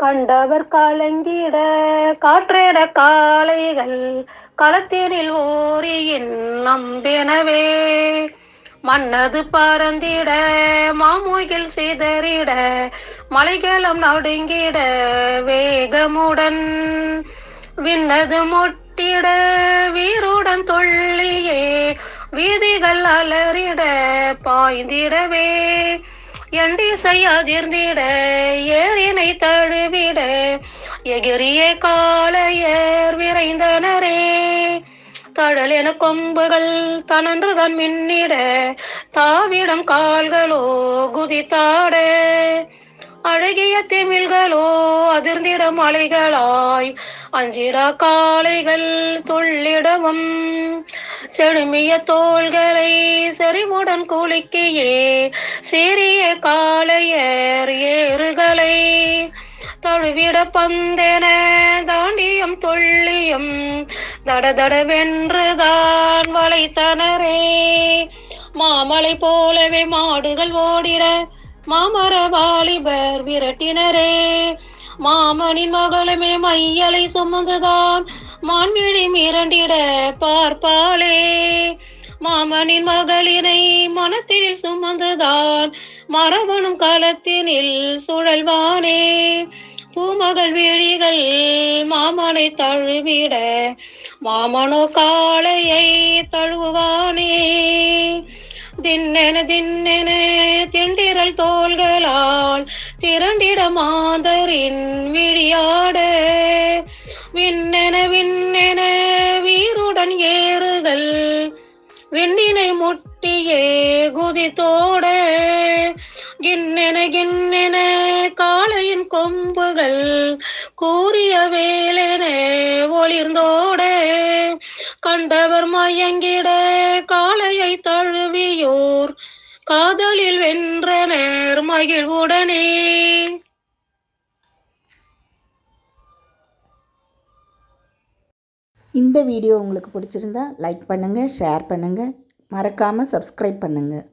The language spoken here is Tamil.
கண்டவர் கலங்கிட காற்றேட காளைகள் களத்தினில் ஓரியின் நம்பெனவே மன்னது பறந்திட மாமூகில் சிதறிட மலைகளம் நடுங்கிட வேகமுடன் விண்ணது முட்டிட வீருடன் தொல்லியே வீதிகள் அலறிட பாய்ந்திடவே எண்டிசை அதிர்ந்திட ஏரினை தழுவிட எகிரிய காளையர் விரைந்தனரே தழல் என கொம்புகள் தனன்றுதான் மின்னிட தாவிடம் கால்களோ குதித்தாட அழகிய திமிழ்களோ அதிர்ந்திட மலைகளாய் அஞ்சிடா காளைகள் துள்ளிடவும் செழுமிய தோள்களை செறிவுடன் குலுக்கியே சிறிய காளையர் ஏறுகளை தழுவிட பந்தென தாண்டியும் துள்ளியும் தடதடவென்றுதான் வளைத்தனரே மாமலை போலவே மாடுகள் ஓடிட மாமர வாலிபர் விரட்டினரே மாமனின் மகளுமே மையலை சுமந்துதான் மான்விழி மிரண்டிட பார்ப்பாளே மாமனின் மகளினை மனத்தில் சுமந்துதான் மரபனும் களத்தினில் சுழல்வானே பூமகள் விழிகள் மாமனை தழுவிட மாமனோ காளையை தழுவானே தின்னென தின்னென திண்டிரல் தோள்களால் திரண்டிட மாந்தரின் விழியாட விண்ணென விண்ணென வீருடன் ஏறுதல் விண்ணினை முட்டியே குதித்தோட கிண்ணென கிண்ணென காளையின் கொம்புகள் கூறிய வேலென ஒளிர்ந்தோட கண்டவர் மயங்கிட காளையை தழுவியோர் காதலில் வென்றனர் மகிழ்வுடனே. இந்த வீடியோ உங்களுக்கு பிடிச்சிருந்தா லைக் பண்ணுங்கள், ஷேர் பண்ணுங்கள், மறக்காமல் சப்ஸ்கிரைப் பண்ணுங்கள்.